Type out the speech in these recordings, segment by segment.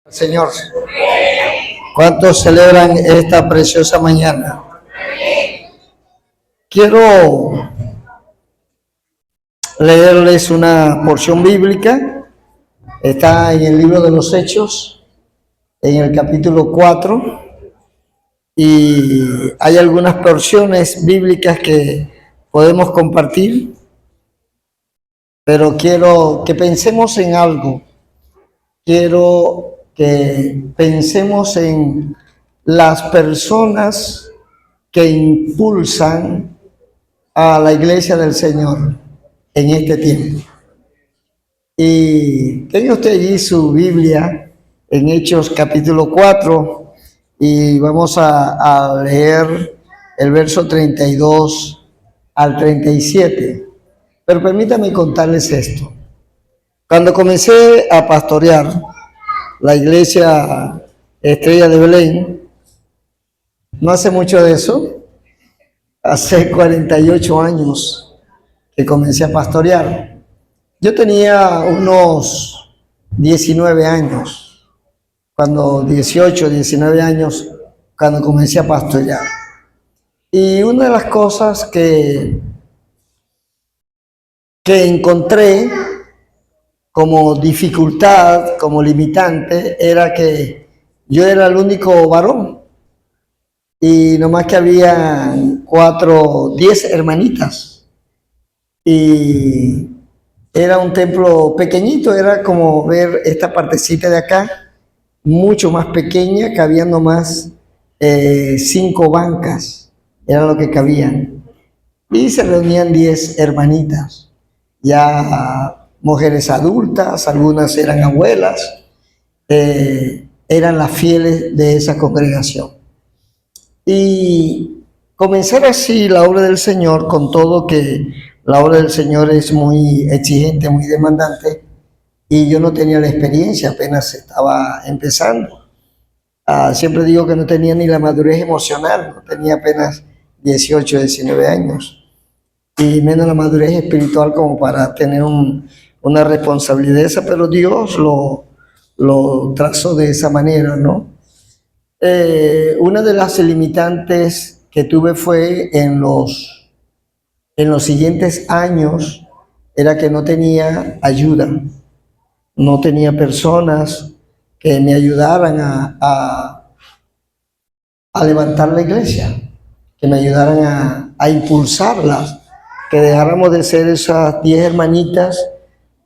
Señor, ¿cuántos celebran esta preciosa mañana? Quiero leerles una porción bíblica. Está en el libro de los Hechos, en el capítulo 4, y hay algunas porciones bíblicas que podemos compartir, pero quiero que pensemos en algo. Quiero que pensemos en las personas que impulsan a la iglesia del Señor en este tiempo. Y tenga usted allí su Biblia en Hechos capítulo 4 y vamos a leer el verso 32 al 37. Pero permítame contarles esto. Cuando comencé a pastorear la iglesia Estrella de Belén, no hace mucho de eso, hace 48 años que comencé a pastorear. Yo tenía unos 19 años, 19 años, cuando comencé a pastorear. Y una de las cosas que encontré como dificultad, como limitante, era que yo era el único varón y nomás que había 10 hermanitas, y era un templo pequeñito, era como ver esta partecita de acá, mucho más pequeña, cabían nomás 5 bancas, era lo que cabían, y se reunían 10 hermanitas, ya mujeres adultas, algunas eran abuelas, eran las fieles de esa congregación. Y comenzar así la obra del Señor, con todo que la obra del Señor es muy exigente, muy demandante, y yo no tenía la experiencia, apenas estaba empezando. Siempre digo que no tenía ni la madurez emocional, no tenía apenas 18, 19 años, y menos la madurez espiritual como para tener una responsabilidad esa, pero Dios lo trazó de esa manera, ¿no? Una de las limitantes que tuve fue en los siguientes años, era que no tenía ayuda, no tenía personas que me ayudaran a levantar la iglesia, que me ayudaran a impulsarla, que dejáramos de ser esas 10 hermanitas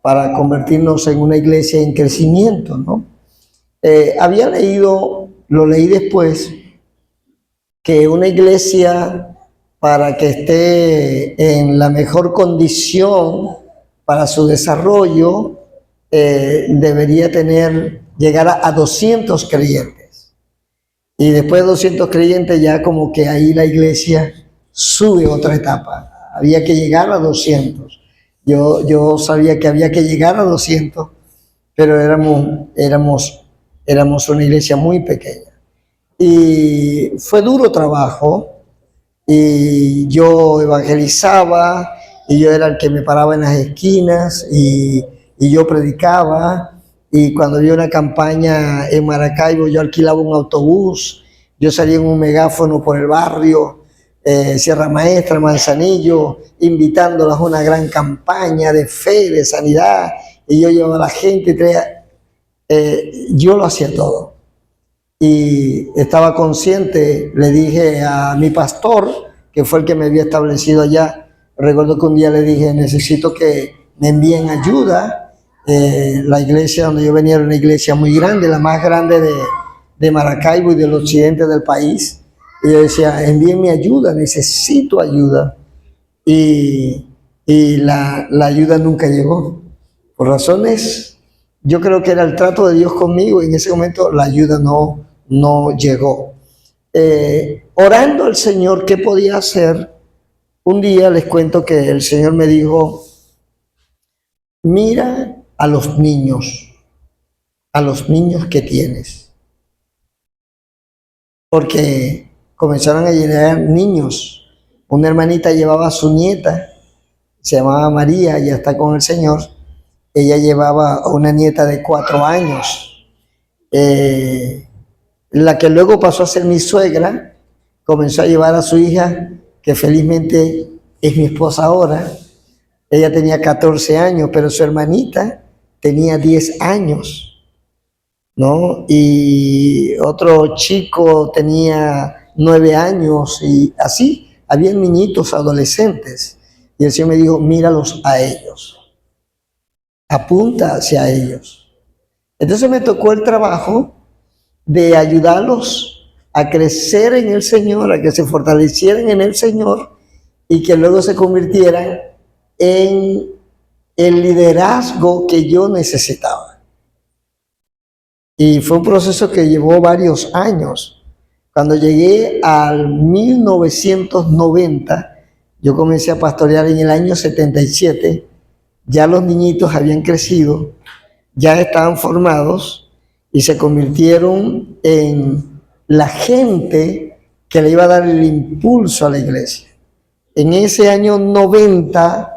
para convertirnos en una iglesia en crecimiento, ¿no? Había leído, lo leí después, que una iglesia, para que esté en la mejor condición para su desarrollo, debería llegar a 200 creyentes. Y después de 200 creyentes ya como que ahí la iglesia sube otra etapa. Había que llegar a 200. Yo sabía que había que llegar a 200, pero éramos una iglesia muy pequeña. Y fue duro trabajo, y yo evangelizaba, y yo era el que me paraba en las esquinas, y yo predicaba, y cuando había una campaña en Maracaibo, yo alquilaba un autobús, yo salía en un megáfono por el barrio, Sierra Maestra, Manzanillo, invitándolas a una gran campaña de fe, de sanidad, y yo llevaba a la gente, yo lo hacía todo. Y estaba consciente, le dije a mi pastor, que fue el que me había establecido allá, recuerdo que un día le dije, necesito que me envíen ayuda. La iglesia donde yo venía era una iglesia muy grande, la más grande de Maracaibo y del occidente del país. Y yo decía, envíenme ayuda, necesito ayuda. Y la ayuda nunca llegó. Por razones, yo creo que era el trato de Dios conmigo, y en ese momento la ayuda no llegó. Orando al Señor, ¿qué podía hacer? Un día les cuento que el Señor me dijo, mira a los niños que tienes. Porque comenzaron a llegar niños. Una hermanita llevaba a su nieta, se llamaba María, ya está con el Señor. Ella llevaba a una nieta de 4 años. La que luego pasó a ser mi suegra, comenzó a llevar a su hija, que felizmente es mi esposa ahora. Ella tenía 14 años, pero su hermanita tenía 10 años, ¿no? Y otro chico tenía 9 años y así, había niñitos adolescentes. Y el Señor me dijo, míralos a ellos, apunta hacia ellos. Entonces me tocó el trabajo de ayudarlos a crecer en el Señor, a que se fortalecieran en el Señor y que luego se convirtieran en el liderazgo que yo necesitaba. Y fue un proceso que llevó varios años. Cuando llegué al 1990, yo comencé a pastorear en el año 77, ya los niñitos habían crecido, ya estaban formados y se convirtieron en la gente que le iba a dar el impulso a la iglesia. En ese año 90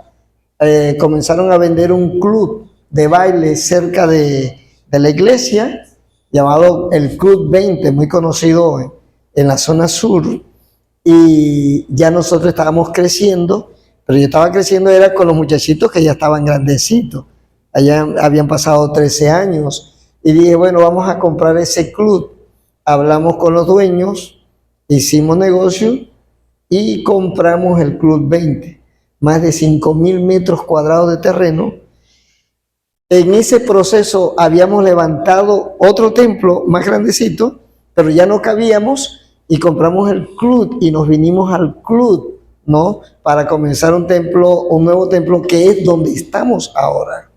comenzaron a vender un club de baile cerca de la iglesia llamado el Club 20, muy conocido en la zona sur, y ya nosotros estábamos creciendo, pero yo estaba creciendo era con los muchachitos que ya estaban grandecitos, allá habían pasado 13 años, y dije, bueno, vamos a comprar ese club. Hablamos con los dueños, hicimos negocio y compramos el Club 20, más de 5,000 metros cuadrados de terreno. En ese proceso habíamos levantado otro templo más grandecito, pero ya no cabíamos y compramos el club y nos vinimos al club, ¿no? Para comenzar un templo, un nuevo templo que es donde estamos ahora.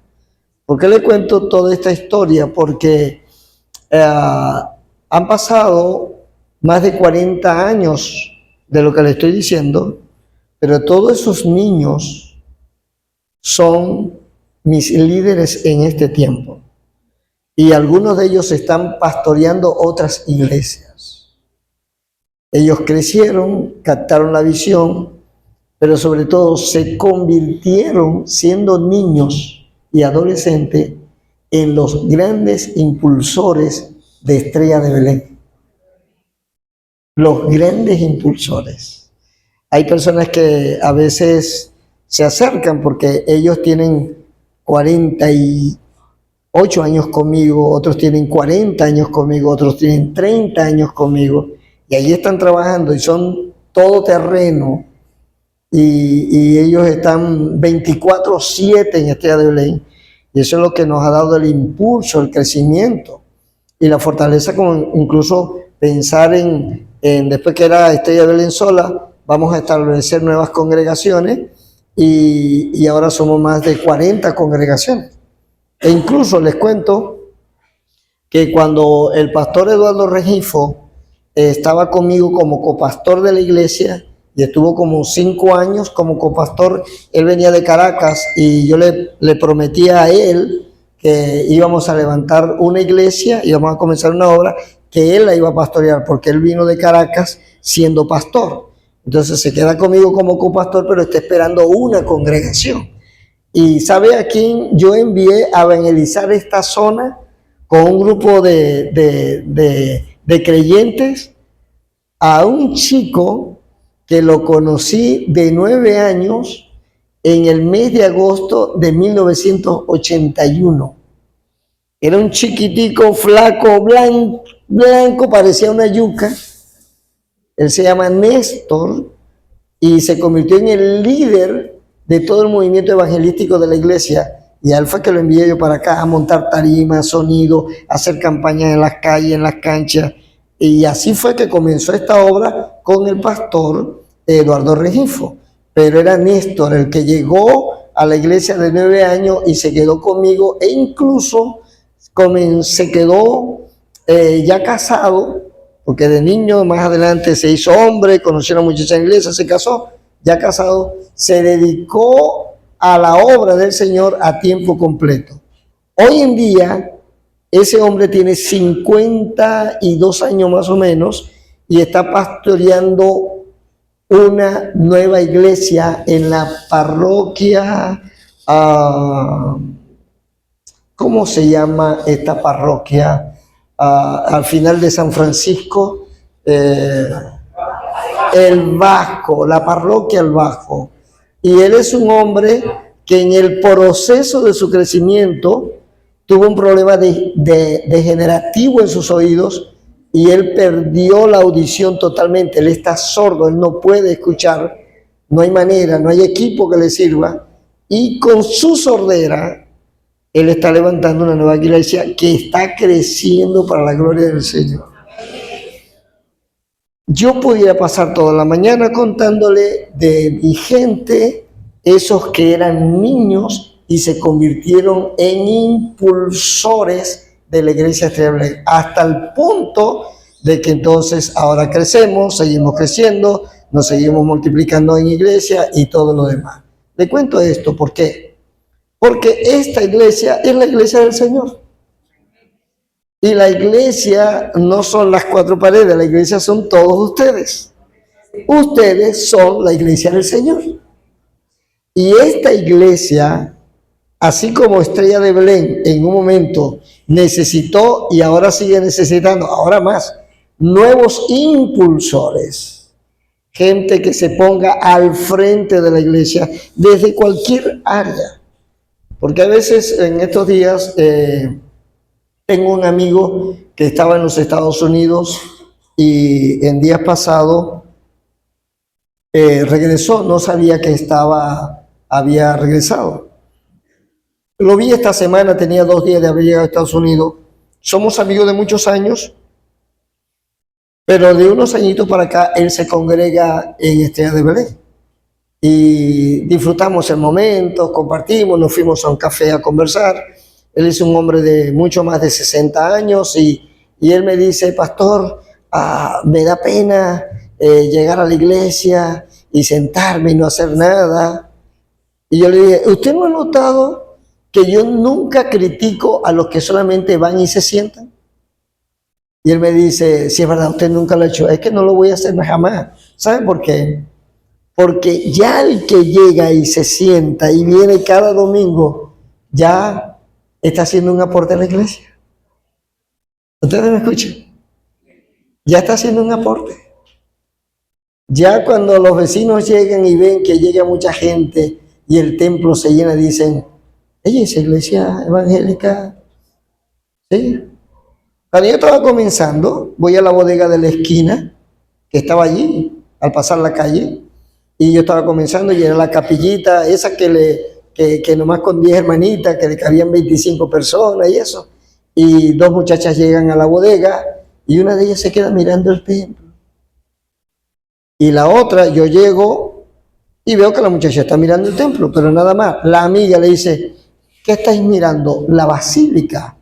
¿Por qué le cuento toda esta historia? Porque han pasado más de 40 años de lo que le estoy diciendo, pero todos esos niños son mis líderes en este tiempo. Y algunos de ellos están pastoreando otras iglesias. Ellos crecieron, captaron la visión, pero sobre todo se convirtieron, siendo niños y adolescentes, en los grandes impulsores de Estrella de Belén. Los grandes impulsores. Hay personas que a veces se acercan porque ellos tienen 48 años conmigo, otros tienen 40 años conmigo, otros tienen 30 años conmigo, y ahí están trabajando y son todoterreno, y ellos están 24/7 en Estrella de Belén, y eso es lo que nos ha dado el impulso, el crecimiento y la fortaleza, con incluso pensar en después que era Estrella de Belén sola, vamos a establecer nuevas congregaciones, y ahora somos más de 40 congregaciones. E incluso les cuento que cuando el pastor Eduardo Regifo estaba conmigo como copastor de la iglesia, y estuvo como 5 años como copastor, él venía de Caracas y yo le prometía a él que íbamos a levantar una iglesia, íbamos a comenzar una obra, que él la iba a pastorear, porque él vino de Caracas siendo pastor. Entonces se queda conmigo como copastor, pero está esperando una congregación. ¿Y sabe a quién yo envié a evangelizar esta zona con un grupo de creyentes? A un chico que lo conocí de 9 años en el mes de agosto de 1981. Era un chiquitico, flaco, blanco, parecía una yuca. Él se llama Néstor y se convirtió en el líder de todo el movimiento evangelístico de la iglesia. Y a él fue que lo envié yo para acá a montar tarimas, sonido, a hacer campañas en las calles, en las canchas. Y así fue que comenzó esta obra con el pastor Eduardo Regifo. Pero era Néstor el que llegó a la iglesia de 9 años y se quedó conmigo, e incluso se quedó ya casado, porque de niño más adelante se hizo hombre, conoció a una muchacha en la iglesia, se casó, ya casado, se dedicó a la obra del Señor a tiempo completo. Hoy en día, ese hombre tiene 52 años más o menos y está pastoreando una nueva iglesia en la parroquia, ¿cómo se llama esta parroquia? al final de San Francisco, el Vasco, la parroquia El Vasco. Y él es un hombre que en el proceso de su crecimiento tuvo un problema degenerativo en sus oídos y él perdió la audición totalmente. Él está sordo, él no puede escuchar, no hay manera, no hay equipo que le sirva. Y con su sordera, él está levantando una nueva iglesia que está creciendo para la gloria del Señor. Yo pudiera pasar toda la mañana contándole de mi gente, esos que eran niños y se convirtieron en impulsores de la iglesia Estrella de Belén, hasta el punto de que entonces ahora crecemos, seguimos creciendo, nos seguimos multiplicando en iglesia y todo lo demás. Le cuento esto, ¿por qué? Porque esta iglesia es la iglesia del Señor. Y la iglesia no son las cuatro paredes, la iglesia son todos ustedes. Ustedes son la iglesia del Señor. Y esta iglesia, así como Estrella de Belén en un momento necesitó y ahora sigue necesitando, ahora más, nuevos impulsores. Gente que se ponga al frente de la iglesia desde cualquier área. Porque a veces en estos días tengo un amigo que estaba en los Estados Unidos y en días pasados regresó, no sabía que había regresado. Lo vi esta semana, tenía 2 días de haber llegado a Estados Unidos. Somos amigos de muchos años, pero de unos añitos para acá él se congrega en Estrella de Belén. Y disfrutamos el momento, compartimos, nos fuimos a un café a conversar. Él es un hombre de mucho más de 60 años y él me dice, pastor, me da pena llegar a la iglesia y sentarme y no hacer nada. Y yo le dije, ¿usted no ha notado que yo nunca critico a los que solamente van y se sientan? Y él me dice, sí, es verdad, usted nunca lo ha hecho. Es que no lo voy a hacer jamás. ¿Saben por qué? Porque ya el que llega y se sienta y viene cada domingo, ya está haciendo un aporte a la iglesia. ¿Ustedes me escuchan? Ya está haciendo un aporte. Ya cuando los vecinos llegan y ven que llega mucha gente y el templo se llena, dicen, oye, esa iglesia evangélica, ¿sí? Cuando yo estaba comenzando, voy a la bodega de la esquina, que estaba allí, al pasar la calle, y yo estaba comenzando y era la capillita, esa que nomás con 10 hermanitas, que le cabían 25 personas y eso. Y 2 muchachas llegan a la bodega y una de ellas se queda mirando el templo. Y la otra, yo llego y veo que la muchacha está mirando el templo, pero nada más. La amiga le dice, ¿qué estáis mirando? La basílica.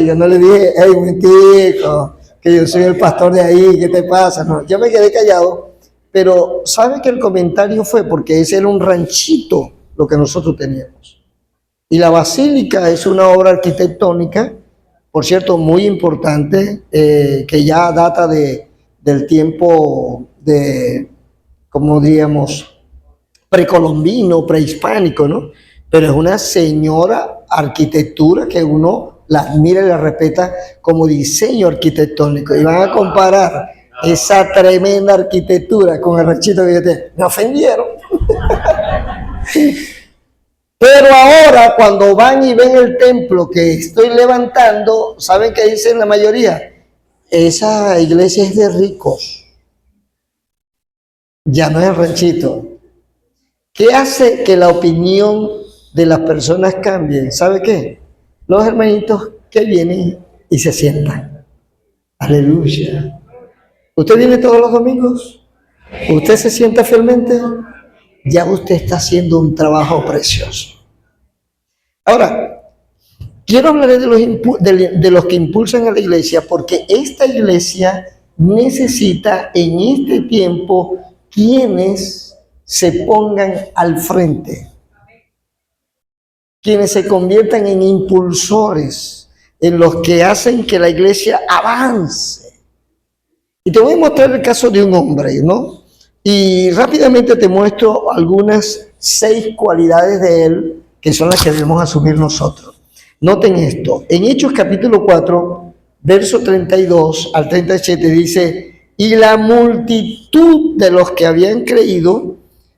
Yo no le dije, hey, un momentico, que yo soy el pastor de ahí, ¿qué te pasa? No, yo me quedé callado, pero ¿sabe que el comentario fue? Porque ese era un ranchito lo que nosotros teníamos. Y la basílica es una obra arquitectónica, por cierto, muy importante, que ya data del tiempo de, como diríamos, precolombino, prehispánico, ¿no? Pero es una señora arquitectura que uno la admira y la respeta como diseño arquitectónico. Y van a comparar esa tremenda arquitectura con el ranchito que yo tengo. Me ofendieron. Pero ahora, cuando van y ven el templo que estoy levantando, ¿saben qué dicen la mayoría? Esa iglesia es de ricos. Ya no es el ranchito. ¿Qué hace que la opinión de las personas cambie? ¿Sabe qué? Los hermanitos que vienen y se sientan. Aleluya. ¿Usted viene todos los domingos? ¿Usted se sienta fielmente? Ya usted está haciendo un trabajo precioso. Ahora, quiero hablar de los que impulsan a la iglesia, porque esta iglesia necesita en este tiempo quienes se pongan al frente, quienes se conviertan en impulsores, en los que hacen que la iglesia avance. Y te voy a mostrar el caso de un hombre, ¿no? Y rápidamente te muestro algunas 6 cualidades de él que son las que debemos asumir nosotros. Noten esto, en Hechos capítulo 4, verso 32 al 37 dice, y la multitud de los que habían creído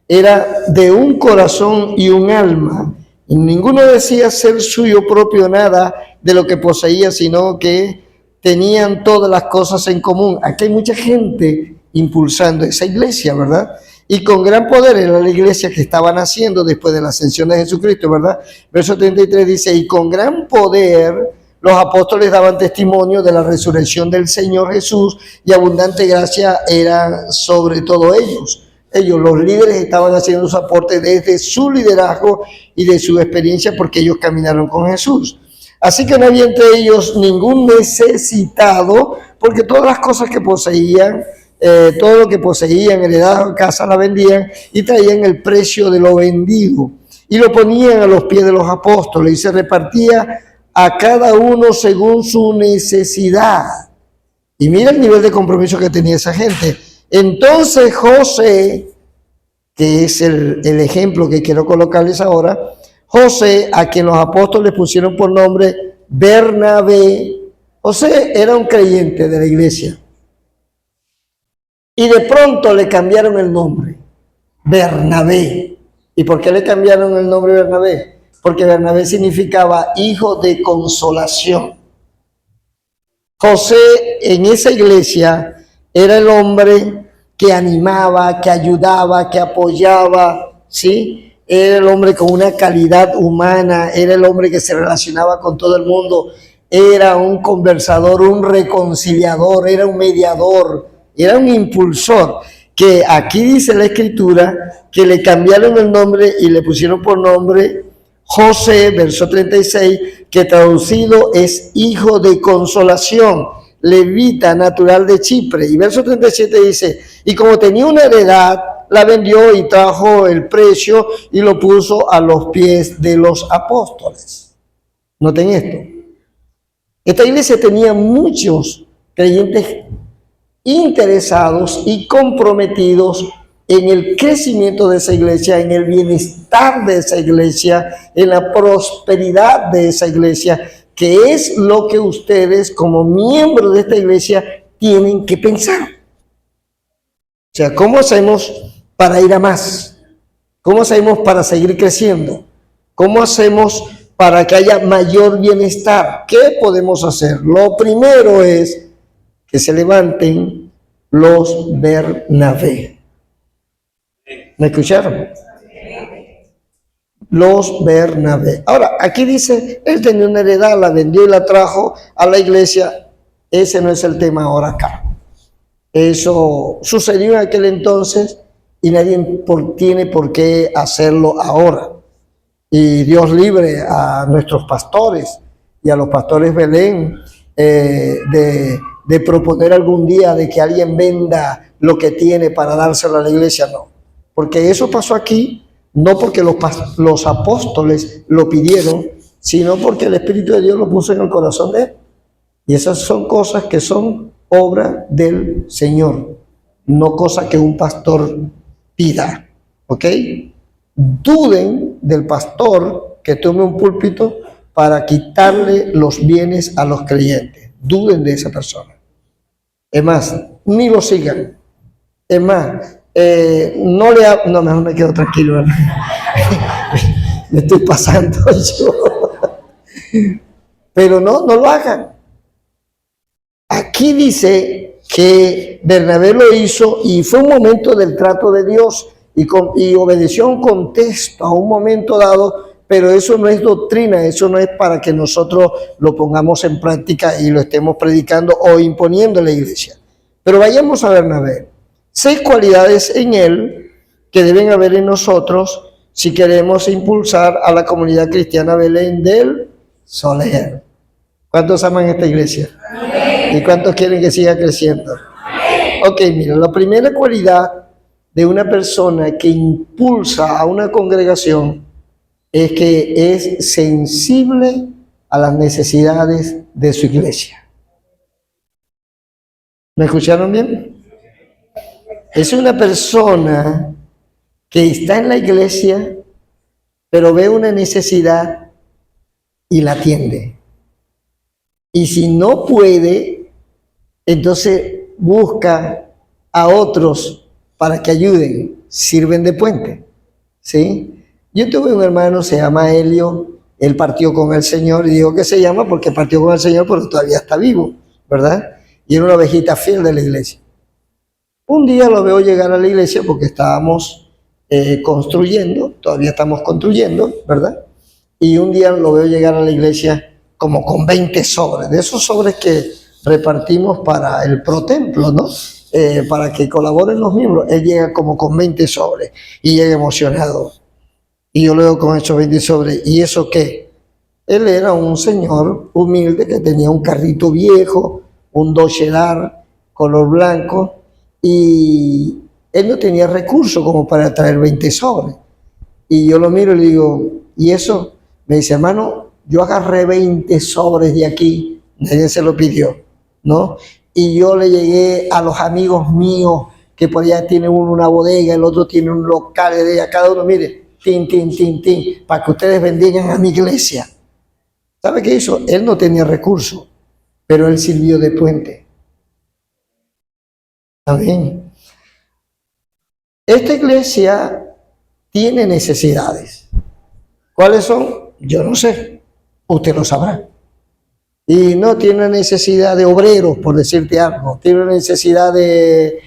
era de un corazón y un alma, y ninguno decía ser suyo propio nada de lo que poseía, sino que tenían todas las cosas en común. Aquí hay mucha gente impulsando esa iglesia, ¿verdad? Y con gran poder era la iglesia que estaban haciendo después de la ascensión de Jesucristo, ¿verdad? Verso 33 dice, y con gran poder los apóstoles daban testimonio de la resurrección del Señor Jesús, y abundante gracia era sobre todo ellos. Ellos, los líderes, estaban haciendo su aporte desde su liderazgo y de su experiencia, porque ellos caminaron con Jesús. Así que no había entre ellos ningún necesitado, porque todas las cosas que poseían, todo lo que poseían, heredadas, casa, la vendían y traían el precio de lo vendido y lo ponían a los pies de los apóstoles, y se repartía a cada uno según su necesidad. Y mira el nivel de compromiso que tenía esa gente. Entonces José, que es el ejemplo que quiero colocarles ahora, José, a quien los apóstoles pusieron por nombre Bernabé, José era un creyente de la iglesia. Y de pronto le cambiaron el nombre, Bernabé. ¿Y por qué le cambiaron el nombre Bernabé? Porque Bernabé significaba hijo de consolación. José en esa iglesia era el hombre que animaba, que ayudaba, que apoyaba, ¿sí? Era el hombre con una calidad humana, era el hombre que se relacionaba con todo el mundo, era un conversador, un reconciliador, era un mediador, era un impulsor, que aquí dice la escritura que le cambiaron el nombre y le pusieron por nombre José, verso 36, que traducido es hijo de consolación, levita, natural de Chipre. Y verso 37 dice, y como tenía una heredad, la vendió y trajo el precio y lo puso a los pies de los apóstoles. Noten esto. Esta iglesia tenía muchos creyentes interesados y comprometidos en el crecimiento de esa iglesia, en el bienestar de esa iglesia, en la prosperidad de esa iglesia, que es lo que ustedes como miembros de esta iglesia tienen que pensar. O sea, ¿cómo hacemos para ir a más? ¿Cómo hacemos para seguir creciendo? ¿Cómo hacemos para que haya mayor bienestar? ¿Qué podemos hacer? Lo primero es que se levanten los Bernabé. ¿Me escucharon? Los Bernabé. Ahora, aquí dice, él tenía una heredad, la vendió y la trajo a la iglesia. Ese no es el tema ahora acá. Eso sucedió en aquel entonces y nadie tiene por qué hacerlo ahora. Y Dios libre a nuestros pastores y a los pastores Belén de proponer algún día de que alguien venda lo que tiene para dárselo a la iglesia, no. Porque eso pasó aquí, no porque los apóstoles lo pidieron, sino porque el Espíritu de Dios lo puso en el corazón de él. Y esas son cosas que son obra del Señor, no cosas que un pastor pida, ¿ok? Duden del pastor que tome un púlpito para quitarle los bienes a los creyentes. Duden de esa persona. Es más, ni lo sigan. Es más, no, mejor me quedo tranquilo, ¿verdad? Me estoy pasando yo. Pero no lo hagan. Aquí dice que Bernabé lo hizo y fue un momento del trato de Dios y obedeció a un contexto, a un momento dado, pero eso no es doctrina, eso no es para que nosotros lo pongamos en práctica y lo estemos predicando o imponiendo en la iglesia. Pero vayamos a Bernabé. 6 cualidades en él que deben haber en nosotros si queremos impulsar a la comunidad cristiana Belén del Soler. ¿Cuántos aman esta iglesia? Amén. ¿Y cuántos quieren que siga creciendo? Amén. Ok, mira, la primera cualidad de una persona que impulsa a una congregación es que es sensible a las necesidades de su iglesia. ¿Me escucharon bien? Es una persona que está en la iglesia, pero ve una necesidad y la atiende. Y si no puede, entonces busca a otros para que ayuden, sirven de puente, ¿sí? Yo tuve un hermano, se llama Helio, él partió con el Señor, y digo que se llama porque partió con el Señor, pero todavía está vivo, ¿verdad? Y era una ovejita fiel de la iglesia. Un día lo veo llegar a la iglesia porque estábamos construyendo, todavía estamos construyendo, ¿verdad? Y un día lo veo llegar a la iglesia como con 20 sobres, de esos sobres que repartimos para el protemplo, ¿no? Para que colaboren los miembros. Él llega como con 20 sobres y llega emocionado. Y yo lo veo con esos 20 sobres. ¿Y eso qué? Él era un señor humilde que tenía un carrito viejo, un Dodge Dart color blanco, y él no tenía recursos como para traer 20 sobres. Y yo lo miro y le digo, ¿y eso? Me dice, hermano, yo agarré 20 sobres de aquí, nadie se lo pidió, ¿no? Y yo le llegué a los amigos míos, que por allá tiene uno una bodega, el otro tiene un local de allá, cada uno, mire, tin, para que ustedes bendigan a mi iglesia. ¿Sabe qué hizo? Él no tenía recursos, pero él sirvió de puente. Amén. Esta iglesia tiene necesidades. ¿Cuáles son? Yo no sé. Usted lo sabrá. Y no tiene necesidad de obreros, por decirte algo. Tiene necesidad de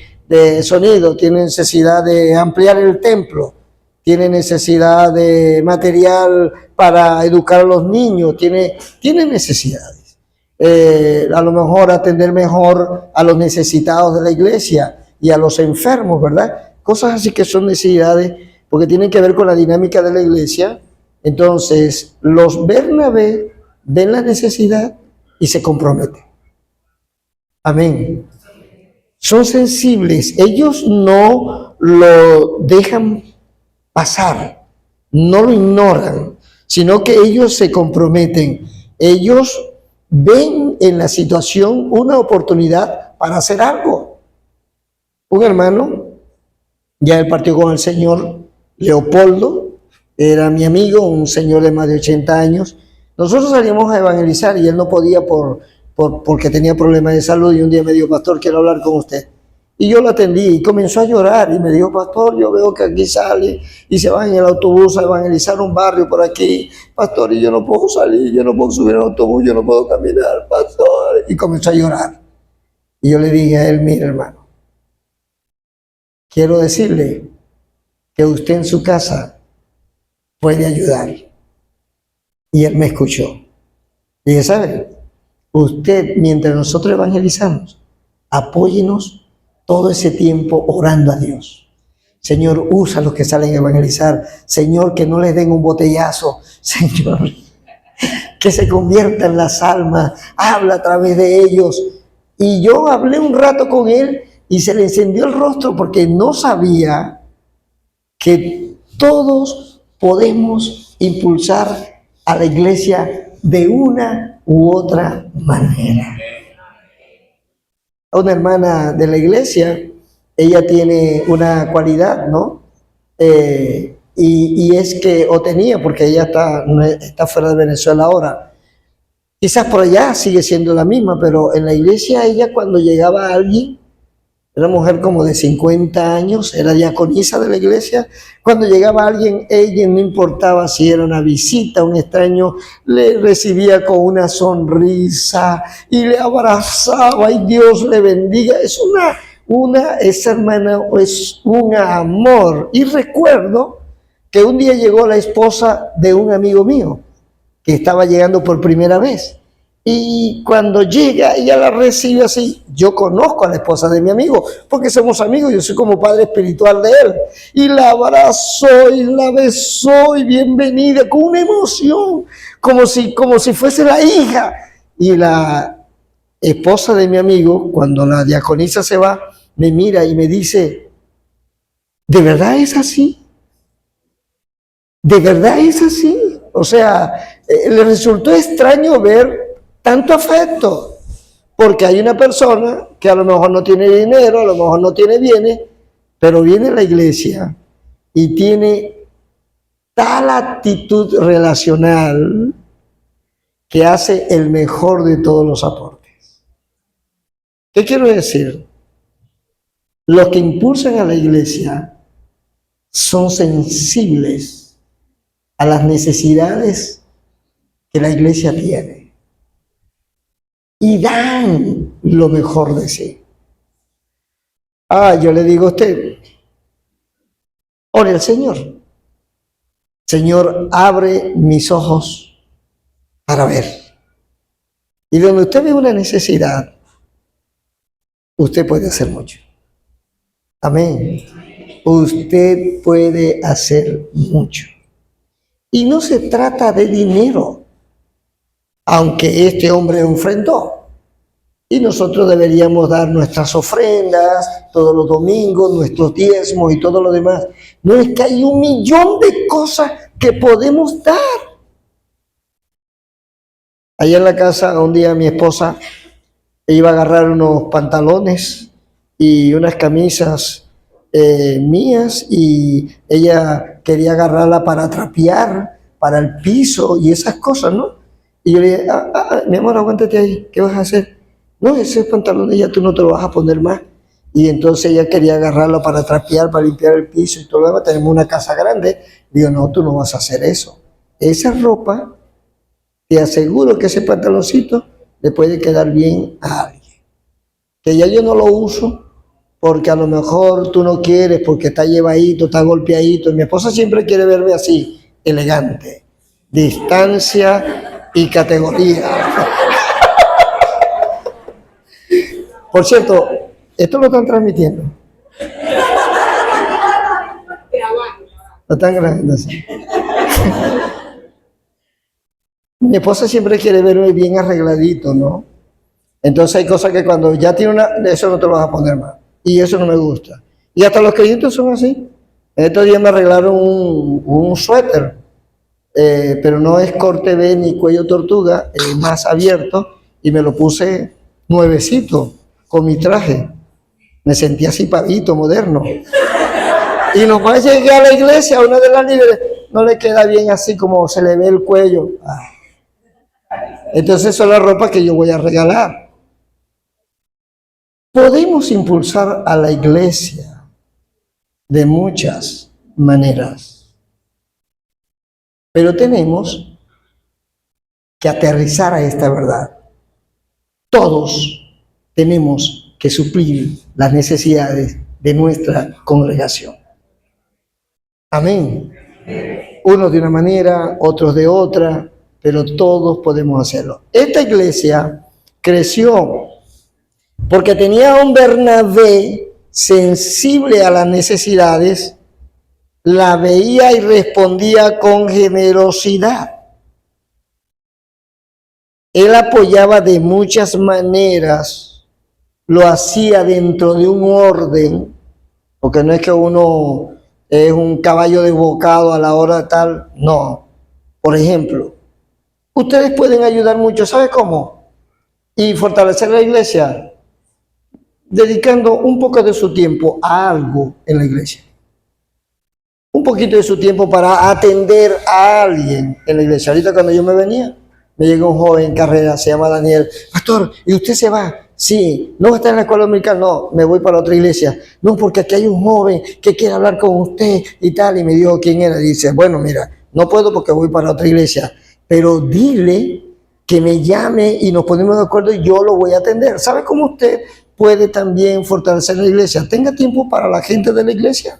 sonido, tiene necesidad de ampliar el templo, tiene necesidad de material para educar a los niños, tiene necesidades. A lo mejor atender mejor a los necesitados de la iglesia y a los enfermos, ¿verdad? Cosas así que son necesidades porque tienen que ver con la dinámica de la iglesia. Entonces, los Bernabé ven la necesidad y se comprometen. Amén. Son sensibles, ellos no lo dejan pasar, no lo ignoran, sino que ellos se comprometen. Ellos ven en la situación una oportunidad para hacer algo. Un hermano, ya él partió con el Señor, Leopoldo, era mi amigo, un señor de más de 80 años. Nosotros salíamos a evangelizar y él no podía porque tenía problemas de salud, y un día me dijo, pastor, quiero hablar con usted. Y yo lo atendí y comenzó a llorar y me dijo, pastor, yo veo que aquí sale y se va en el autobús a evangelizar un barrio por aquí, pastor, y yo no puedo salir, yo no puedo subir al autobús, yo no puedo caminar, pastor. Y comenzó a llorar. Y yo le dije a él, mire hermano, quiero decirle que usted en su casa puede ayudar. Y él me escuchó. Dije, ¿sabe? Usted, mientras nosotros evangelizamos, apóyenos todo ese tiempo orando a Dios. Señor, usa a los que salen a evangelizar. Señor, que no les den un botellazo. Señor, que se conviertan las almas. Habla a través de ellos. Y yo hablé un rato con él y se le encendió el rostro porque no sabía que todos podemos impulsar a la iglesia de una u otra manera. Una hermana de la iglesia, ella tiene una cualidad, ¿no? Y es que, o tenía, porque ella está fuera de Venezuela ahora. Quizás por allá sigue siendo la misma, pero en la iglesia ella, cuando llegaba alguien, era mujer como de 50 años, era diaconisa de la iglesia. Cuando llegaba alguien, ella, no importaba si era una visita, un extraño, le recibía con una sonrisa y le abrazaba y Dios le bendiga. Esa hermana es un amor. Y recuerdo que un día llegó la esposa de un amigo mío que estaba llegando por primera vez. Y cuando llega, ella la recibe así. Yo conozco a la esposa de mi amigo, porque somos amigos, yo soy como padre espiritual de él. Y la abrazó y la besó y bienvenida, con una emoción, como si fuese la hija. Y la esposa de mi amigo, cuando la diaconisa se va, me mira y me dice, ¿de verdad es así? ¿De verdad es así? O sea, le resultó extraño ver tanto afecto, porque hay una persona que a lo mejor no tiene dinero, a lo mejor no tiene bienes, pero viene a la iglesia y tiene tal actitud relacional que hace el mejor de todos los aportes. ¿Qué quiero decir? Los que impulsan a la iglesia son sensibles a las necesidades que la iglesia tiene y dan lo mejor de sí. Yo le digo a usted, ore al Señor. Señor, abre mis ojos para ver. Y donde usted ve una necesidad, usted puede hacer mucho. Amén. Usted puede hacer mucho. Y no se trata de dinero, aunque este hombre enfrentó. Y nosotros deberíamos dar nuestras ofrendas todos los domingos, nuestros diezmos y todo lo demás. No es que hay 1.000.000 de cosas que podemos dar. Allá en la casa, un día mi esposa iba a agarrar unos pantalones y unas camisas mías, y ella quería agarrarla para trapear, para el piso y esas cosas, ¿no? Y yo le dije, mi amor, aguántate ahí, ¿qué vas a hacer? No, ese pantalón ya tú no te lo vas a poner más. Y entonces ella quería agarrarlo para trapear, para limpiar el piso y todo lo demás. Tenemos una casa grande. Digo, no, tú no vas a hacer eso. Esa ropa, te aseguro que ese pantaloncito le puede quedar bien a alguien. Que ya yo no lo uso porque a lo mejor tú no quieres, porque está llevadito, está golpeadito. Mi esposa siempre quiere verme así, elegante, distancia y categoría. Por cierto, esto lo están transmitiendo. Lo están grabando así. Mi esposa siempre quiere verme bien arregladito, ¿no? Entonces hay cosas que cuando ya tiene eso no te lo vas a poner más. Y eso no me gusta. Y hasta los creyentes son así. Estos días me arreglaron un suéter, pero no es corte V ni cuello tortuga, es más abierto, y me lo puse nuevecito con mi traje. Me sentí así pavito, moderno. Y nomás llegué a la iglesia, a una de las líderes, no le queda bien así como se le ve el cuello. Entonces eso es la ropa que yo voy a regalar. Podemos impulsar a la iglesia de muchas maneras, pero tenemos que aterrizar a esta verdad. Todos tenemos que suplir las necesidades de nuestra congregación. Amén. Unos de una manera, otros de otra, pero todos podemos hacerlo. Esta iglesia creció porque tenía un Bernabé sensible a las necesidades, la veía y respondía con generosidad. Él apoyaba de muchas maneras, lo hacía dentro de un orden, porque no es que uno es un caballo desbocado a la hora de tal, no. Por ejemplo, ustedes pueden ayudar mucho, ¿sabe cómo? Y fortalecer la iglesia, dedicando un poco de su tiempo a algo en la iglesia. Un poquito de su tiempo para atender a alguien en la iglesia. Ahorita cuando yo me venía, me llegó un joven en carrera, se llama Daniel. Pastor, ¿y usted se va? Sí. ¿No está en la escuela dominical? No, me voy para otra iglesia. No, porque aquí hay un joven que quiere hablar con usted y tal. Y me dijo quién era. Y dice, bueno, mira, no puedo porque voy para otra iglesia, pero dile que me llame y nos ponemos de acuerdo y yo lo voy a atender. ¿Sabe cómo usted puede también fortalecer la iglesia? Tenga tiempo para la gente de la iglesia.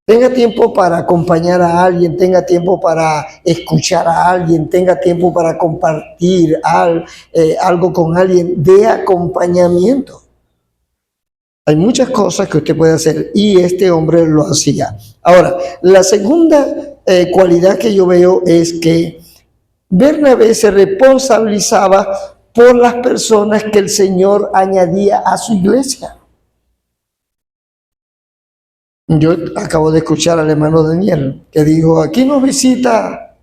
Tenga tiempo para acompañar a alguien, tenga tiempo para escuchar a alguien, tenga tiempo para compartir algo con alguien de acompañamiento. Hay muchas cosas que usted puede hacer y este hombre lo hacía. Ahora, la segunda cualidad que yo veo es que Bernabé se responsabilizaba por las personas que el Señor añadía a su iglesia. Yo acabo de escuchar al hermano Daniel que dijo, aquí nos visita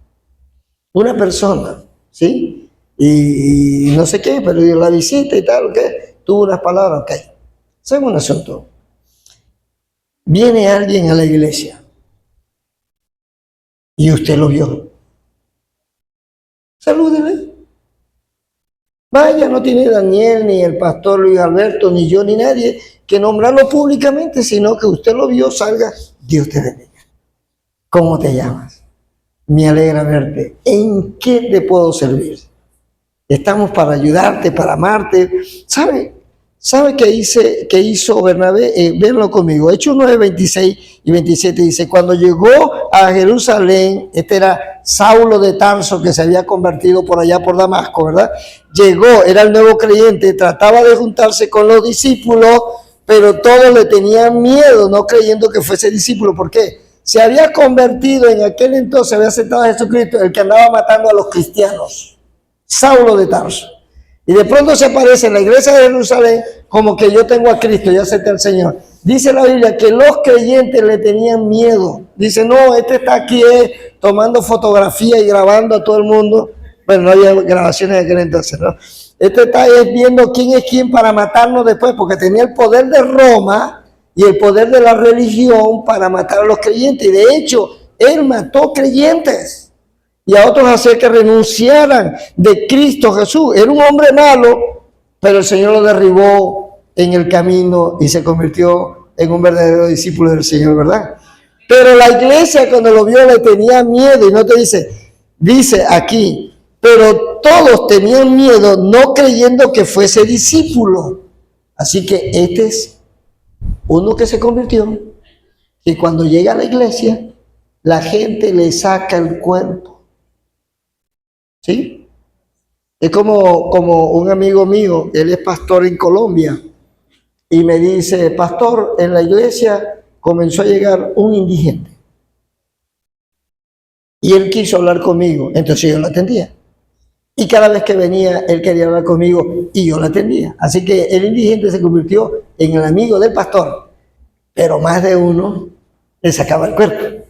una persona, ¿sí? Y no sé qué, pero la visita y tal, ¿ok? Tuvo unas palabras, ok. ¿Saben un asunto? Viene alguien a la iglesia y usted lo vio. Salúdele. Vaya, no tiene Daniel, ni el pastor Luis Alberto, ni yo, ni nadie que nombrarlo públicamente, sino que usted lo vio, salga, Dios te bendiga. ¿Cómo te llamas? Me alegra verte. ¿En qué te puedo servir? Estamos para ayudarte, para amarte. ¿Sabe qué hizo Bernabé? Véanlo conmigo. Hechos 9, 26 y 27 dice, cuando llegó a Jerusalén, este era Saulo de Tarso, que se había convertido por allá por Damasco, ¿verdad? Llegó, era el nuevo creyente, trataba de juntarse con los discípulos, pero todos le tenían miedo, no creyendo que fuese discípulo. ¿Por qué? Se había convertido en aquel entonces, había aceptado a Jesucristo, el que andaba matando a los cristianos. Saulo de Tarso. Y de pronto se aparece en la iglesia de Jerusalén como que yo tengo a Cristo, yo acepté al Señor. Dice la Biblia que los creyentes le tenían miedo. Dice, no, este está aquí tomando fotografía y grabando a todo el mundo. Bueno, no había grabaciones de aquel entonces, ¿no? Este está viendo quién es quién para matarnos después, porque tenía el poder de Roma y el poder de la religión para matar a los creyentes. Y de hecho, él mató creyentes y a otros hacer que renunciaran de Cristo Jesús. Era un hombre malo, pero el Señor lo derribó en el camino y se convirtió en un verdadero discípulo del Señor, ¿verdad? Pero la iglesia cuando lo vio le tenía miedo, y no te dice aquí, pero todos tenían miedo, no creyendo que fuese discípulo. Así que este es uno que se convirtió, y cuando llega a la iglesia, la gente le saca el cuerpo. ¿Sí? Es como un amigo mío, él es pastor en Colombia, y me dice, pastor, en la iglesia comenzó a llegar un indigente. Y él quiso hablar conmigo, entonces yo lo atendía. Y cada vez que venía, él quería hablar conmigo y yo lo atendía. Así que el indigente se convirtió en el amigo del pastor, pero más de uno le sacaba el cuerpo,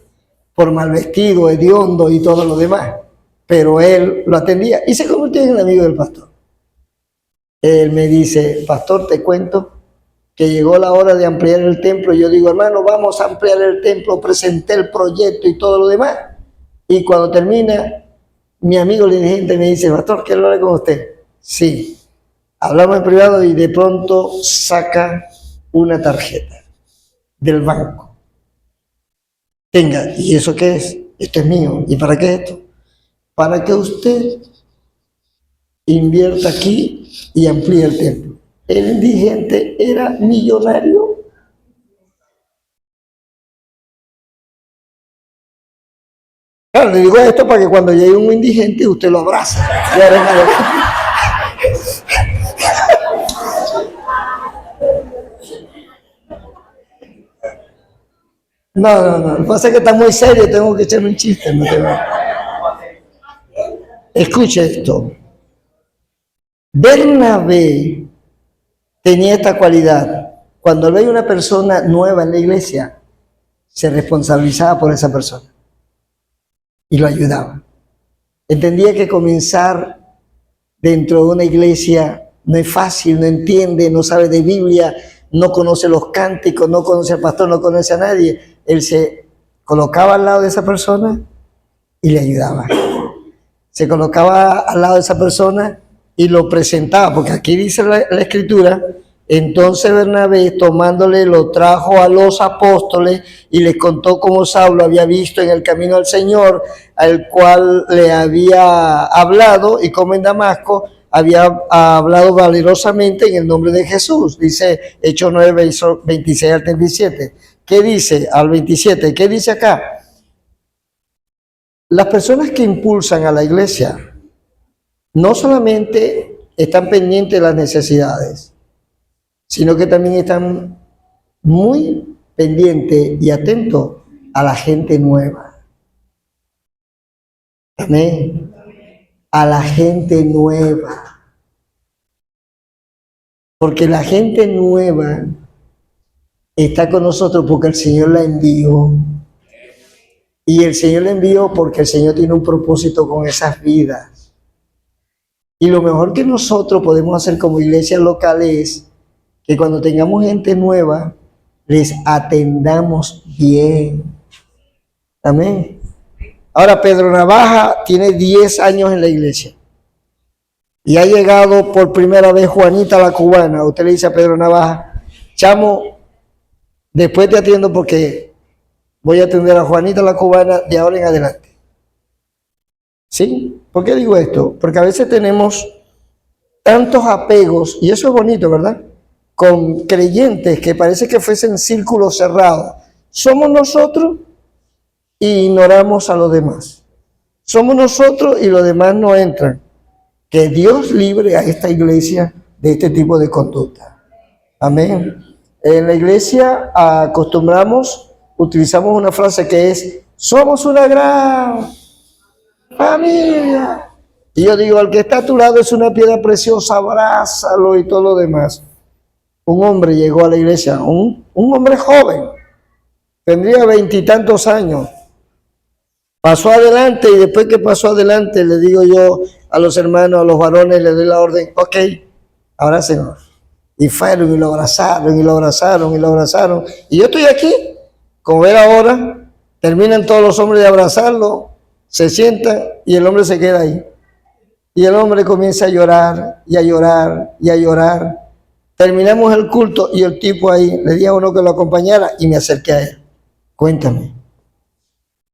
por mal vestido, hediondo y todo lo demás. Pero él lo atendía y se convirtió en el amigo del pastor. Él me dice, pastor, te cuento que llegó la hora de ampliar el templo. Yo digo, hermano, vamos a ampliar el templo. Presenté el proyecto y todo lo demás. Y cuando termina, mi amigo el dirigente me dice, pastor, ¿quiero hablar con usted? Sí. Hablamos en privado y de pronto saca una tarjeta del banco. Tenga, ¿y eso qué es? Esto es mío. ¿Y para qué es esto? Para que usted invierta aquí y amplíe el templo. El indigente era millonario. Claro, le digo esto para que cuando llegue un indigente usted lo abrace. No. Lo que pasa es que está muy serio, tengo que echarme un chiste. No tengo... Escuche esto. Bernabé tenía esta cualidad. Cuando veía una persona nueva en la iglesia, se responsabilizaba por esa persona y lo ayudaba. Entendía que comenzar dentro de una iglesia no es fácil, no entiende, no sabe de Biblia, no conoce los cánticos, no conoce al pastor, no conoce a nadie. Él se colocaba al lado de esa persona y le ayudaba. Se colocaba al lado de esa persona y lo presentaba, porque aquí dice la escritura, entonces Bernabé tomándole lo trajo a los apóstoles y les contó cómo Saulo había visto en el camino al Señor, al cual le había hablado, y cómo en Damasco había hablado valerosamente en el nombre de Jesús. Dice Hechos 9, 26 al 37. ¿Qué dice al 27? ¿Qué dice acá? Las personas que impulsan a la iglesia no solamente están pendientes de las necesidades, sino que también están muy pendientes y atentos a la gente nueva. Amén. A la gente nueva. Porque la gente nueva está con nosotros porque el Señor la envió. Y el Señor la envió porque el Señor tiene un propósito con esas vidas. Y lo mejor que nosotros podemos hacer como iglesia local es que cuando tengamos gente nueva, les atendamos bien. Amén. Ahora, Pedro Navaja tiene 10 años en la iglesia. Y ha llegado por primera vez Juanita la cubana. Usted le dice a Pedro Navaja, chamo, después te atiendo porque voy a atender a Juanita la cubana de ahora en adelante. ¿Sí? ¿Por qué digo esto? Porque a veces tenemos tantos apegos, y eso es bonito, ¿verdad? Con creyentes que parece que fuesen círculos cerrados. Somos nosotros y ignoramos a los demás. Somos nosotros y los demás no entran. Que Dios libre a esta iglesia de este tipo de conducta. Amén. En la iglesia utilizamos una frase que es, somos una gran familia. Y yo digo, al que está a tu lado es una piedra preciosa, abrázalo y todo lo demás. Un hombre llegó a la iglesia, un hombre joven, tendría 20 y tantos años. Pasó adelante y después que pasó adelante le digo yo a los hermanos, a los varones, les doy la orden, ok, abrácenos. Y fueron y lo abrazaron y lo abrazaron y lo abrazaron. Y yo estoy aquí, como ver ahora, terminan todos los hombres de abrazarlo, se sientan y el hombre se queda ahí. Y el hombre comienza a llorar y a llorar y a llorar. Terminamos el culto y el tipo ahí, le di a uno que lo acompañara y me acerqué a él. Cuéntame,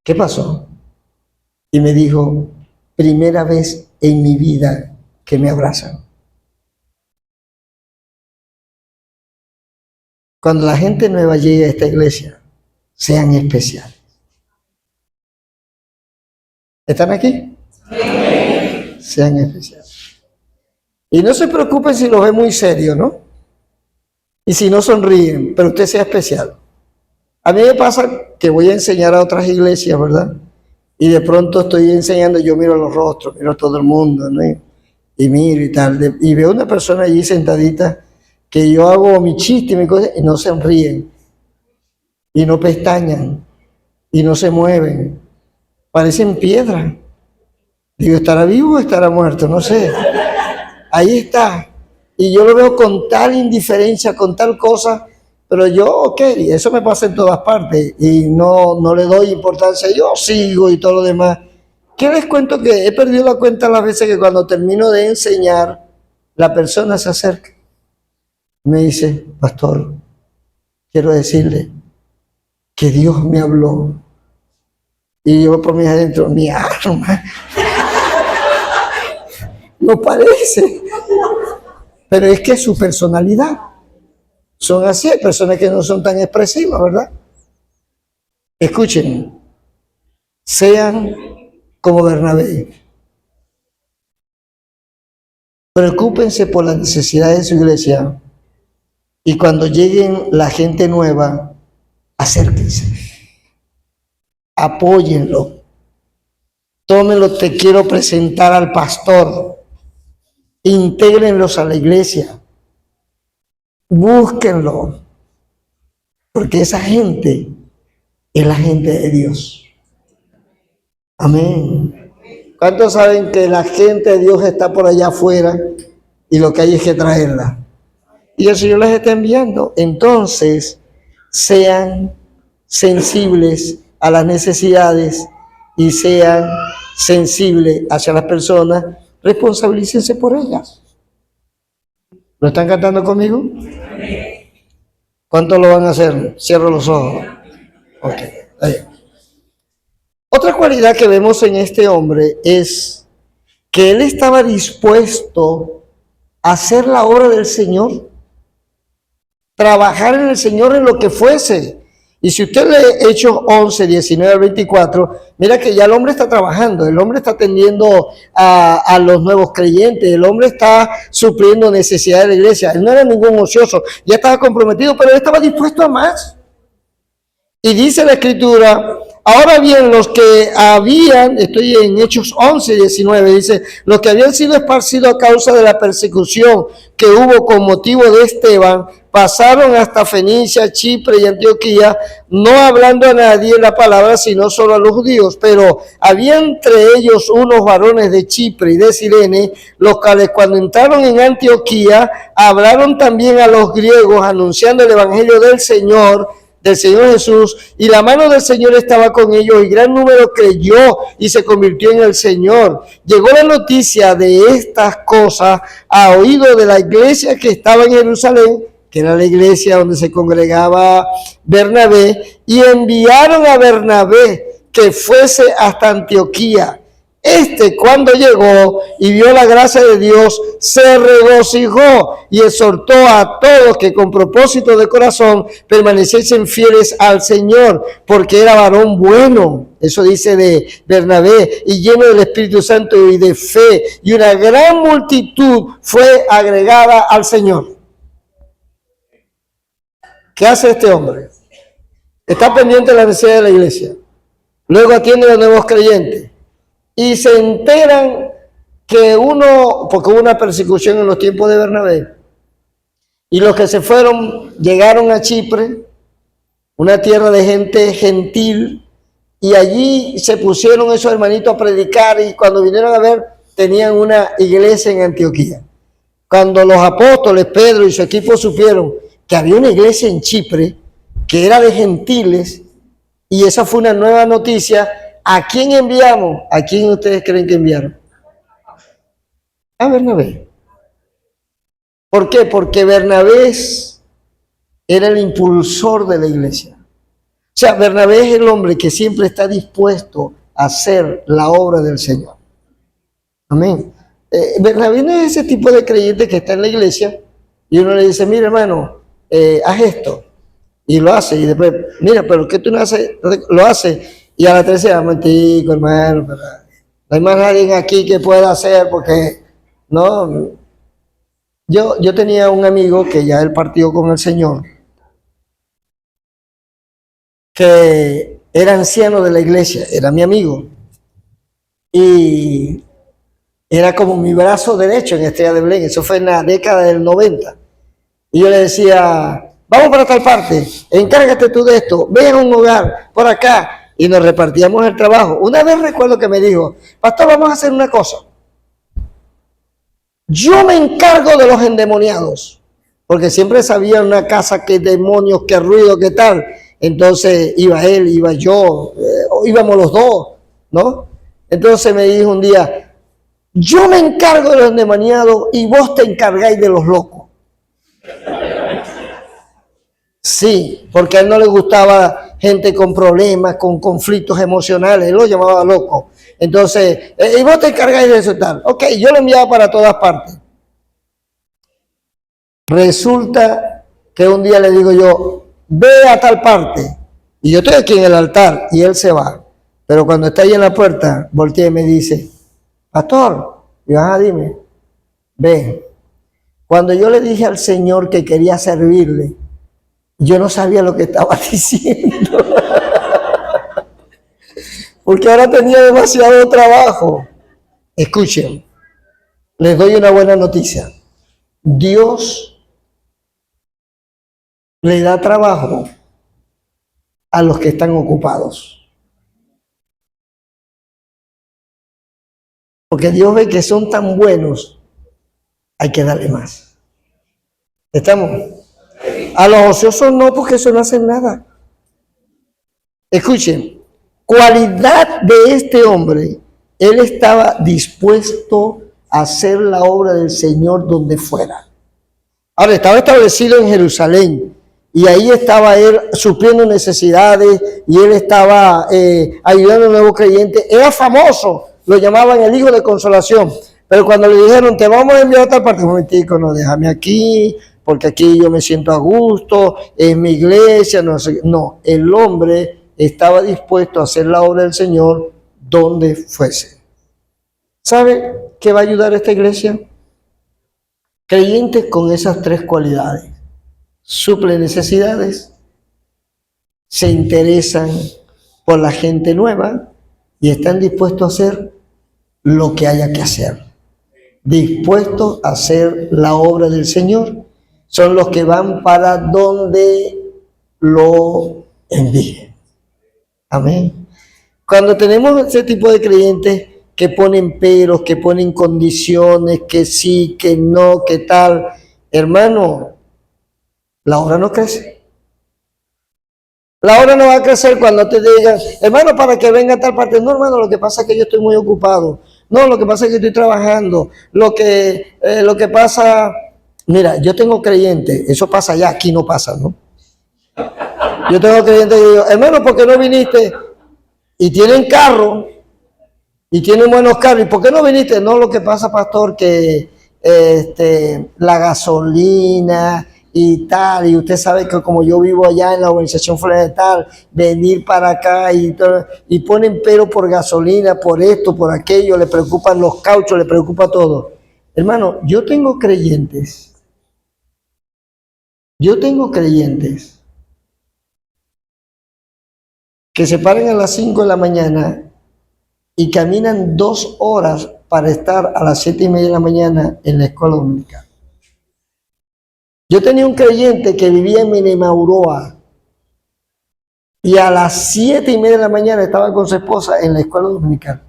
¿qué pasó? Y me dijo, primera vez en mi vida que me abrazan. Cuando la gente nueva llegue a esta iglesia, sean especiales. ¿Están aquí? Sí. Sean especiales. Y no se preocupen si los ve muy serio, ¿no? Y si no sonríen, pero usted sea especial. A mí me pasa que voy a enseñar a otras iglesias, ¿verdad? Y de pronto estoy enseñando, yo miro los rostros, miro a todo el mundo, ¿no? Y miro y tal. Y veo una persona allí sentadita que yo hago mi chiste y mi cosa y no sonríen. Y no pestañan. Y no se mueven. Parecen piedra. Digo, ¿estará vivo o estará muerto? No sé. Ahí está. Y yo lo veo con tal indiferencia, con tal cosa. Pero yo, ok, eso me pasa en todas partes y no le doy importancia, yo sigo y todo lo demás. ¿Qué les cuento? Que he perdido la cuenta las veces que cuando termino de enseñar, la persona se acerca. Me dice, pastor, quiero decirle que Dios me habló. Y yo por mí adentro, mi alma, no parece. Pero es que es su personalidad. Son así, hay personas que no son tan expresivas, ¿verdad? Escuchen, sean como Bernabé. Preocúpense por las necesidades de su iglesia y cuando lleguen la gente nueva, acérquense, apóyenlo, tómenlo, te quiero presentar al pastor, intégrenlos a la iglesia. Búsquenlo, porque esa gente es la gente de Dios. Amén. ¿Cuántos saben que la gente de Dios está por allá afuera y lo que hay es que traerla? Y el Señor les está enviando. Entonces, sean sensibles a las necesidades y sean sensibles hacia las personas. Responsabilícense por ellas. ¿Lo están cantando conmigo? ¿Cuántos lo van a hacer? Cierro los ojos. Ok, ahí. Otra cualidad que vemos en este hombre es que él estaba dispuesto a hacer la obra del Señor, trabajar en el Señor en lo que fuese. Y si usted lee Hechos 11, 19 al 24, mira que ya el hombre está trabajando, el hombre está atendiendo a los nuevos creyentes, el hombre está supliendo necesidades de la iglesia. Él no era ningún ocioso, ya estaba comprometido, pero él estaba dispuesto a más. Y dice la Escritura, ahora bien, los que habían, estoy en Hechos 11, 19, dice, los que habían sido esparcidos a causa de la persecución que hubo con motivo de Esteban, pasaron hasta Fenicia, Chipre y Antioquía, no hablando a nadie la palabra, sino solo a los judíos. Pero había entre ellos unos varones de Chipre y de Cirene, los cuales cuando entraron en Antioquía, hablaron también a los griegos, anunciando el evangelio del Señor. del Señor Jesús, y la mano del Señor estaba con ellos, y gran número creyó y se convirtió en el Señor. Llegó la noticia de estas cosas a oído de la iglesia que estaba en Jerusalén, que era la iglesia donde se congregaba Bernabé, y enviaron a Bernabé que fuese hasta Antioquía. Cuando llegó y vio la gracia de Dios, se regocijó y exhortó a todos que con propósito de corazón permaneciesen fieles al Señor, porque era varón bueno. Eso dice de Bernabé, y lleno del Espíritu Santo y de fe, y una gran multitud fue agregada al Señor. ¿Qué hace este hombre? Está pendiente de la necesidad de la iglesia. Luego atiende a los nuevos creyentes. Y se enteran que porque hubo una persecución en los tiempos de Bernabé, y los que se fueron llegaron a Chipre, una tierra de gente gentil, y allí se pusieron esos hermanitos a predicar, y cuando vinieron a ver, tenían una iglesia en Antioquía. Cuando los apóstoles, Pedro y su equipo supieron que había una iglesia en Chipre, que era de gentiles, y esa fue una nueva noticia, ¿a quién enviamos? ¿A quién ustedes creen que enviaron? A Bernabé. ¿Por qué? Porque Bernabé era el impulsor de la iglesia. O sea, Bernabé es el hombre que siempre está dispuesto a hacer la obra del Señor. Amén. Bernabé no es ese tipo de creyente que está en la iglesia y uno le dice, mira hermano, haz esto. Y lo hace. Y después, mira, pero ¿qué tú no haces? Lo hace. Y a la tercera, momentico, hermano, pero no hay más nadie aquí que pueda hacer porque, no. Yo tenía un amigo que ya él partió con el Señor, que era anciano de la iglesia, era mi amigo, y era como mi brazo derecho en Estrella de Belén. Eso fue en la década del 90. Y yo le decía, vamos para tal parte, encárgate tú de esto, ve a un hogar por acá, y nos repartíamos el trabajo. Una vez recuerdo que me dijo, pastor, vamos a hacer una cosa. Yo me encargo de los endemoniados, porque siempre sabía una casa qué demonios, qué ruido, qué tal. Entonces iba él, iba yo, íbamos los dos, ¿no? Entonces me dijo un día, yo me encargo de los endemoniados y vos te encargáis de los locos. Sí, porque a él no le gustaba gente con problemas, con conflictos emocionales, él lo llamaba loco. Entonces, y vos te encargáis de eso y tal. Ok, yo lo enviaba para todas partes. Resulta que un día le digo yo, ve a tal parte. Y yo estoy aquí en el altar y él se va. Pero cuando está ahí en la puerta, voltea y me dice, pastor, y yo, dime, ve. Cuando yo le dije al Señor que quería servirle, yo no sabía lo que estaba diciendo. Porque ahora tenía demasiado trabajo. Escuchen, les doy una buena noticia. Dios le da trabajo a los que están ocupados. Porque Dios ve que son tan buenos, hay que darle más. ¿Estamos? A los ociosos no, porque eso no hacen nada. Escuchen, cualidad de este hombre, él estaba dispuesto a hacer la obra del Señor donde fuera. Ahora, estaba establecido en Jerusalén y ahí estaba él supliendo necesidades y él estaba ayudando a nuevos creyentes. Era famoso, lo llamaban el hijo de consolación. Pero cuando le dijeron, te vamos a enviar a otra parte, un momentico, no, déjame aquí, porque aquí yo me siento a gusto, es mi iglesia, no sé. No, el hombre estaba dispuesto a hacer la obra del Señor donde fuese. ¿Sabe qué va a ayudar a esta iglesia? Creyentes con esas tres cualidades. Suple necesidades, se interesan por la gente nueva y están dispuestos a hacer lo que haya que hacer. Dispuestos a hacer la obra del Señor. Son los que van para donde lo envíe. Amén. Cuando tenemos ese tipo de creyentes que ponen peros, que ponen condiciones, que sí, que no, que tal, hermano, la obra no crece. La hora no va a crecer cuando te digan, hermano, para que venga a tal parte. No, hermano, lo que pasa es que yo estoy muy ocupado. No, lo que pasa es que estoy trabajando. Lo que pasa, mira, yo tengo creyentes, eso pasa allá, aquí no pasa, ¿no? Yo tengo creyentes que digo, hermano, ¿por qué no viniste? Y tienen carro, y tienen buenos carros. ¿Y por qué no viniste? No, lo que pasa, pastor, que la gasolina y tal, y usted sabe que como yo vivo allá en la organización fuera de tal, venir para acá y todo, y ponen pero por gasolina, por esto, por aquello, le preocupan los cauchos, le preocupa todo. Hermano, yo tengo creyentes que se paran a las 5 de la mañana y caminan 2 horas para estar a las 7:30 de la mañana en la escuela dominical. Yo tenía un creyente que vivía en Minimauroa y a las 7:30 de la mañana estaba con su esposa en la escuela dominical.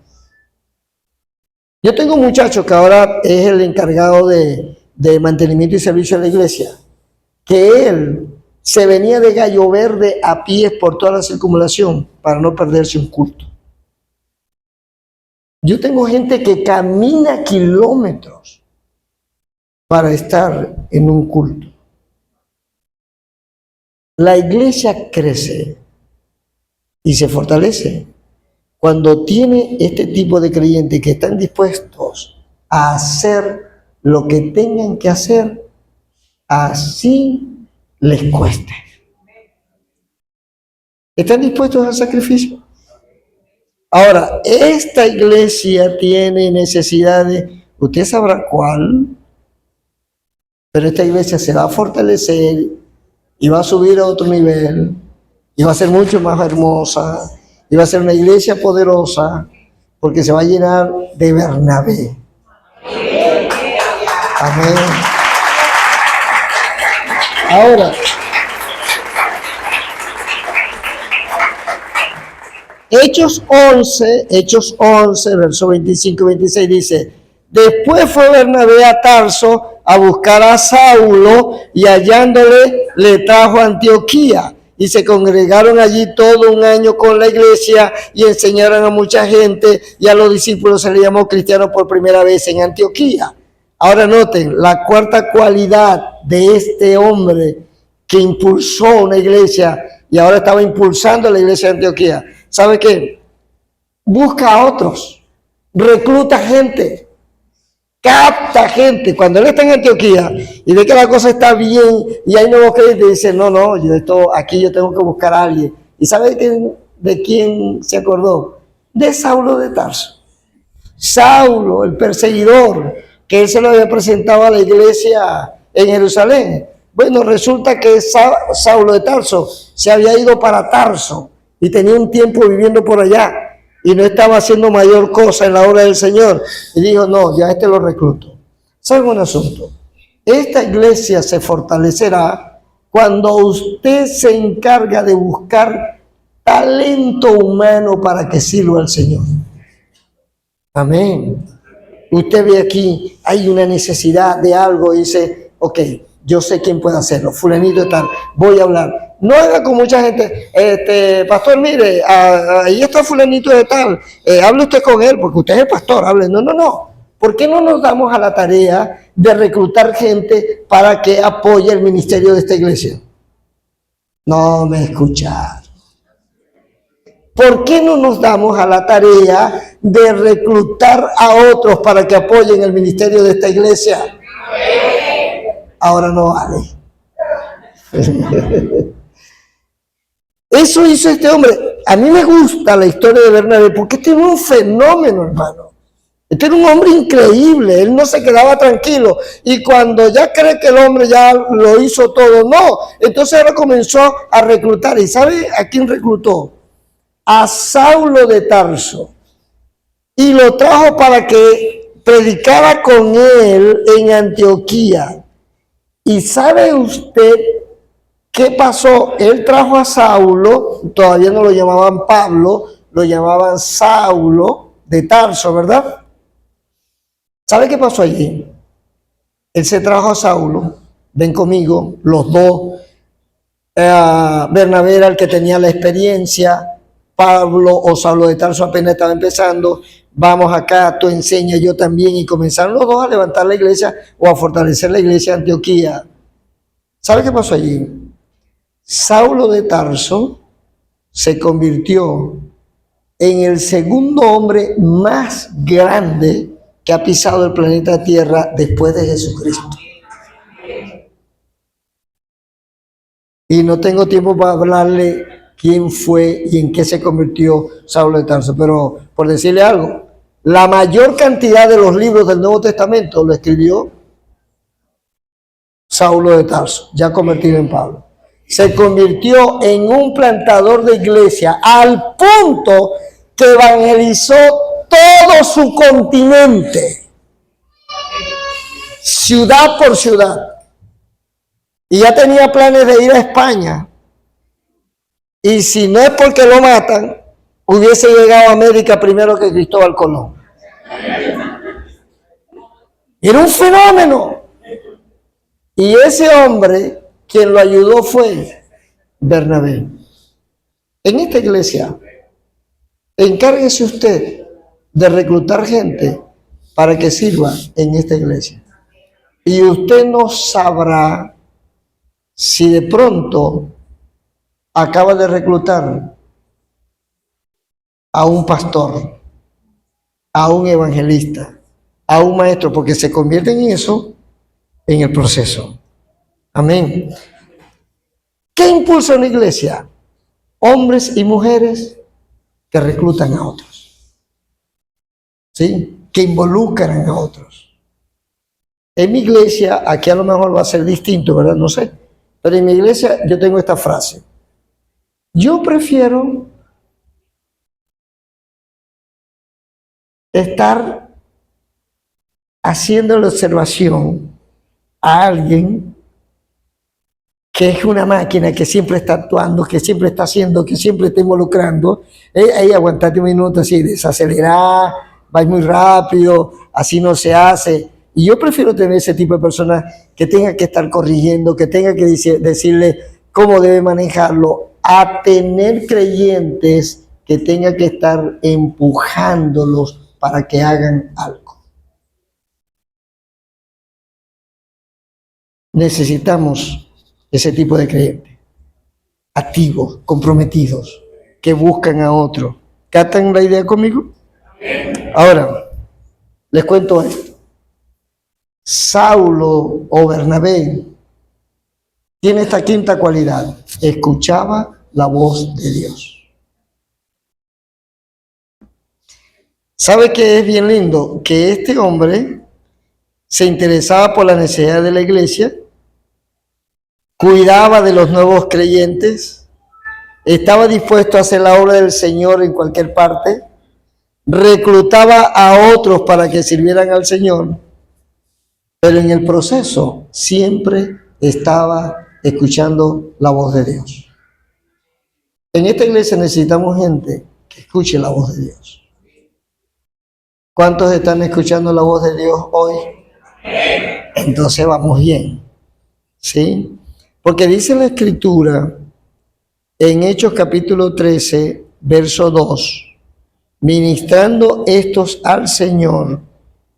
Yo tengo un muchacho que ahora es el encargado de mantenimiento y servicio de la iglesia, que él se venía de Gallo Verde a pies por toda la circunvalación para no perderse un culto. Yo tengo gente que camina kilómetros para estar en un culto. La iglesia crece y se fortalece cuando tiene este tipo de creyentes que están dispuestos a hacer lo que tengan que hacer, así les cueste. ¿Están dispuestos al sacrificio? Ahora, esta iglesia tiene necesidades, usted sabrá cuál, pero esta iglesia se va a fortalecer y va a subir a otro nivel, y va a ser mucho más hermosa, y va a ser una iglesia poderosa, porque se va a llenar de Bernabé. Amén. Ahora, Hechos 11, verso 25 y 26 dice, después fue Bernabé a Tarso a buscar a Saulo y hallándole le trajo a Antioquía. Y se congregaron allí todo un año con la iglesia y enseñaron a mucha gente y a los discípulos se les llamó cristianos por primera vez en Antioquía. Ahora noten, la cuarta cualidad de este hombre que impulsó una iglesia y ahora estaba impulsando la iglesia de Antioquía. ¿Sabe qué? Busca a otros, recluta gente, capta gente. Cuando él está en Antioquía y ve que la cosa está bien y hay nuevos creyentes, dice, no, aquí yo tengo que buscar a alguien. ¿Y sabe de quién se acordó? De Saulo de Tarso. Saulo, el perseguidor, que él se lo había presentado a la iglesia en Jerusalén. Bueno, resulta que Saulo de Tarso se había ido para Tarso y tenía un tiempo viviendo por allá y no estaba haciendo mayor cosa en la obra del Señor. Y dijo, no, ya lo recluto. ¿Sabe un asunto? Esta iglesia se fortalecerá cuando usted se encarga de buscar talento humano para que sirva al Señor. Amén. Usted ve aquí, hay una necesidad de algo y dice, ok, yo sé quién puede hacerlo, fulanito y tal, voy a hablar. No haga con mucha gente, pastor, mire, ahí está fulanito de tal, hable usted con él, porque usted es el pastor, hable. No. ¿Por qué no nos damos a la tarea de reclutar gente para que apoye el ministerio de esta iglesia? No me escucharon. ¿Por qué no nos damos a la tarea de reclutar a otros para que apoyen el ministerio de esta iglesia? Ahora no vale. Eso hizo este hombre. A mí me gusta la historia de Bernabé porque este era un fenómeno, hermano. Este era un hombre increíble, él no se quedaba tranquilo. Y cuando ya cree que el hombre ya lo hizo todo, no. Entonces ahora comenzó a reclutar. ¿Y sabe a quién reclutó? A Saulo de Tarso y lo trajo para que predicara con él en Antioquía. ¿Y sabe usted qué pasó? Él trajo a Saulo, todavía no lo llamaban Pablo, lo llamaban Saulo de Tarso, ¿verdad? ¿Sabe qué pasó allí? Él se trajo a Saulo, ven conmigo, los dos. Bernabé era el que tenía la experiencia, Pablo o Saulo de Tarso apenas estaba empezando, vamos acá, tú enseñas, yo también, y comenzaron los dos a levantar la iglesia o a fortalecer la iglesia de Antioquía. ¿Sabe qué pasó allí? Saulo de Tarso se convirtió en el segundo hombre más grande que ha pisado el planeta Tierra después de Jesucristo. Y no tengo tiempo para hablarle quién fue y en qué se convirtió Saulo de Tarso, pero por decirle algo, la mayor cantidad de los libros del Nuevo Testamento lo escribió Saulo de Tarso, ya convertido en Pablo. Se convirtió en un plantador de iglesia al punto que evangelizó todo su continente, ciudad por ciudad. Y ya tenía planes de ir a España. Y si no es porque lo matan, hubiese llegado a América primero que Cristóbal Colón. Era un fenómeno. Y ese hombre, quien lo ayudó fue Bernabé. En esta iglesia, encárguese usted de reclutar gente para que sirva en esta iglesia. Y usted no sabrá si de pronto acaba de reclutar a un pastor, a un evangelista, a un maestro, porque se convierten en eso en el proceso. Amén. ¿Qué impulsa una iglesia? Hombres y mujeres que reclutan a otros, ¿sí? Que involucran a otros. En mi iglesia, aquí a lo mejor va a ser distinto, ¿verdad? No sé. Pero en mi iglesia yo tengo esta frase. Yo prefiero estar haciendo la observación a alguien que es una máquina que siempre está actuando, que siempre está haciendo, que siempre está involucrando. Ahí aguantate un minuto así, desacelerar, vais muy rápido, así no se hace. Y yo prefiero tener ese tipo de personas que tenga que estar corrigiendo, que tenga que decirle cómo debe manejarlo, a tener creyentes que tenga que estar empujándolos para que hagan algo. Necesitamos ese tipo de creyentes, activos, comprometidos, que buscan a otro. ¿Captan la idea conmigo? Ahora, les cuento esto. Saulo o Bernabé tiene esta quinta cualidad: escuchaba la voz de Dios. ¿Sabe qué es bien lindo? Que este hombre se interesaba por la necesidad de la iglesia, cuidaba de los nuevos creyentes, estaba dispuesto a hacer la obra del Señor en cualquier parte, reclutaba a otros para que sirvieran al Señor, pero en el proceso siempre estaba escuchando la voz de Dios. En esta iglesia necesitamos gente que escuche la voz de Dios. ¿Cuántos están escuchando la voz de Dios hoy? Entonces vamos bien, ¿sí? Porque dice la Escritura en Hechos capítulo 13, verso 2, ministrando estos al Señor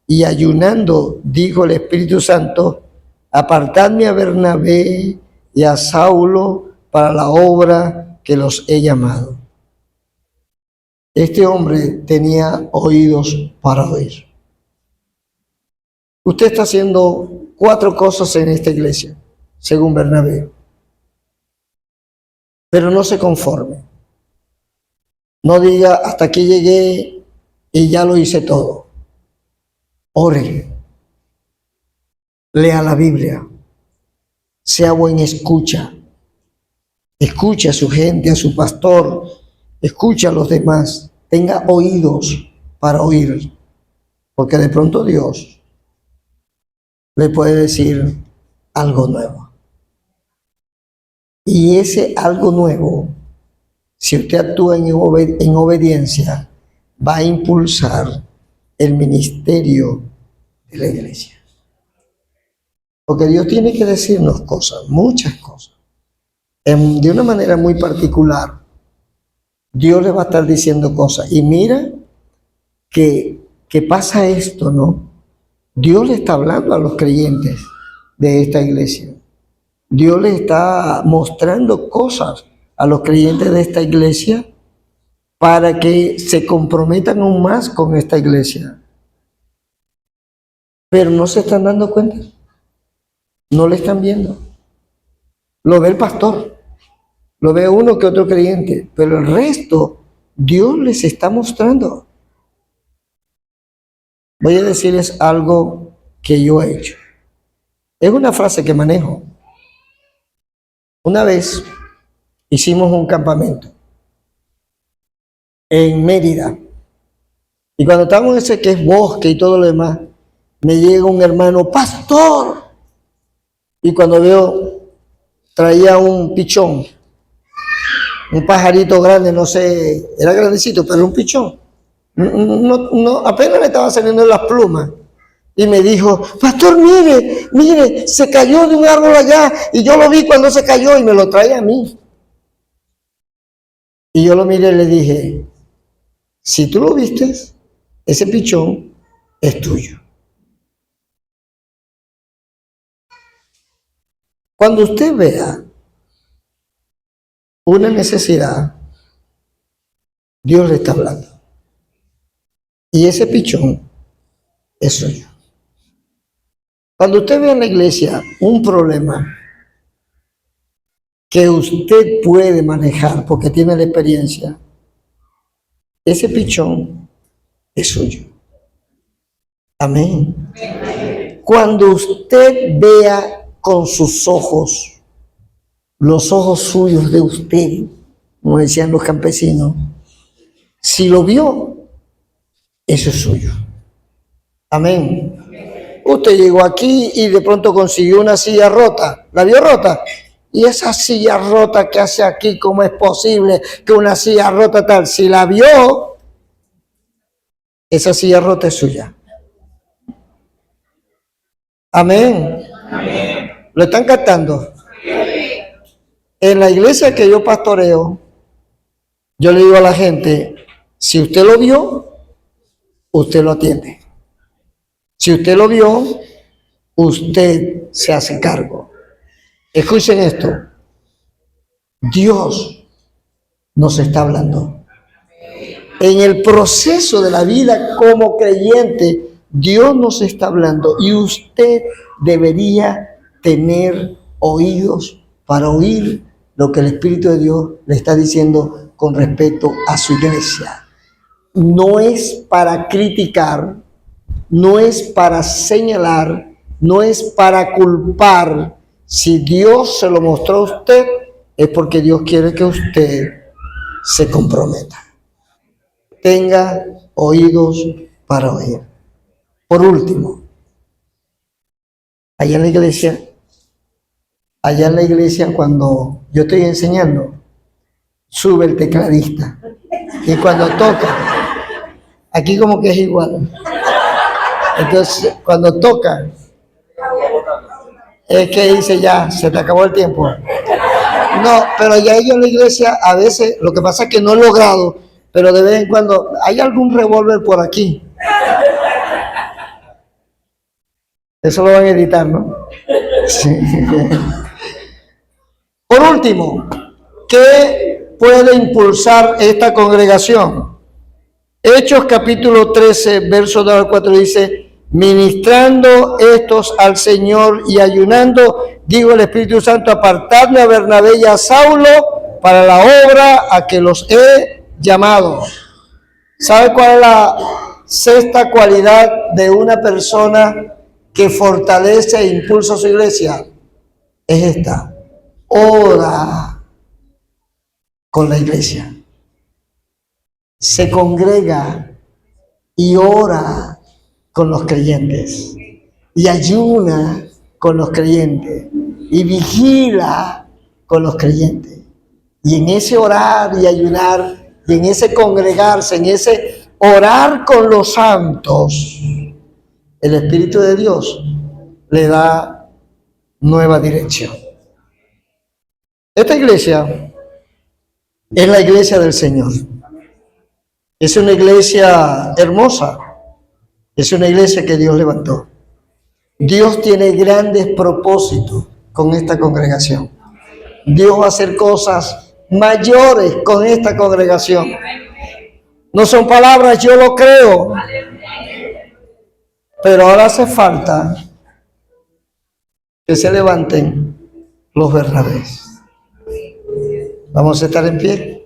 y ayunando, dijo el Espíritu Santo, apartadme a Bernabé y a Saulo para la obra que los he llamado. Este hombre tenía oídos para oír. Usted está haciendo 4 cosas en esta iglesia, según Bernabé. Pero no se conforme. No diga, hasta aquí llegué y ya lo hice todo. Ore. Lea la Biblia. Sea buen escucha. Escuche a su gente, a su pastor. Escuche a los demás. Tenga oídos para oír. Porque de pronto Dios le puede decir algo nuevo. Y ese algo nuevo, si usted actúa en obediencia, va a impulsar el ministerio de la iglesia. Porque Dios tiene que decirnos cosas, muchas cosas. de una manera muy particular, Dios le va a estar diciendo cosas. Y mira que pasa esto, ¿no? Dios le está hablando a los creyentes de esta iglesia. Dios le está mostrando cosas a los creyentes de esta iglesia para que se comprometan aún más con esta iglesia. Pero no se están dando cuenta. No le están viendo. Lo ve el pastor, lo ve uno que otro creyente, pero el resto Dios les está mostrando. Voy a decirles algo que yo he hecho. Es una frase que manejo. Una vez hicimos un campamento en Mérida. Y cuando estábamos en ese que es bosque y todo lo demás, me llega un hermano, pastor. Y cuando veo, traía un pichón, un pajarito grande, no sé, era grandecito, pero un pichón. No, apenas le estaban saliendo las plumas. Y me dijo, pastor, mire, se cayó de un árbol allá. Y yo lo vi cuando se cayó y me lo trae a mí. Y yo lo miré y le dije, si tú lo viste, ese pichón es tuyo. Cuando usted vea una necesidad, Dios le está hablando. Y ese pichón es suyo. Cuando usted ve en la iglesia un problema que usted puede manejar porque tiene la experiencia, ese pichón es suyo. Amén. Cuando usted vea con sus ojos, los ojos suyos de usted, como decían los campesinos, si lo vio, eso es suyo. Amén. Usted llegó aquí y de pronto consiguió una silla rota. ¿La vio rota? Y esa silla rota que hace aquí, ¿cómo es posible que una silla rota tal? Si la vio, esa silla rota es suya. Amén. Amén. ¿Lo están captando? En la iglesia que yo pastoreo, yo le digo a la gente, si usted lo vio, usted lo atiende. Si usted lo vio, usted se hace cargo. Escuchen esto. Dios nos está hablando. En el proceso de la vida como creyente, Dios nos está hablando y usted debería tener oídos para oír lo que el Espíritu de Dios le está diciendo con respecto a su iglesia. No es para criticar, no es para señalar, no es para culpar. Si Dios se lo mostró a usted, es porque Dios quiere que usted se comprometa. Tenga oídos para oír. Por último, allá en la iglesia cuando yo estoy enseñando, sube el tecladista. Y cuando toca, aquí como que es igual. Entonces, cuando toca, es que dice ya, se te acabó el tiempo. No, pero ya ellos en la iglesia, a veces, lo que pasa es que no he logrado, pero de vez en cuando, hay algún revólver por aquí. Eso lo van a editar, ¿no? Sí. Por último, ¿qué puede impulsar esta congregación? Hechos capítulo 13, verso 2 al 4 dice, ministrando estos al Señor y ayunando, digo el Espíritu Santo, apartadme a Bernabé y a Saulo para la obra a que los he llamado. ¿Sabe cuál es la sexta cualidad de una persona que fortalece e impulsa a su iglesia? Es esta: ora con la iglesia. Se congrega y ora con los creyentes y ayuna con los creyentes y vigila con los creyentes. Y en ese orar y ayunar y en ese congregarse, en ese orar con los santos, el Espíritu de Dios le da nueva dirección. Esta iglesia es la iglesia del Señor. Es una iglesia hermosa. Es una iglesia que Dios levantó. Dios tiene grandes propósitos con esta congregación. Dios va a hacer cosas mayores con esta congregación. No son palabras, yo lo creo. Pero ahora hace falta que se levanten los Bernabés. Vamos a estar en pie.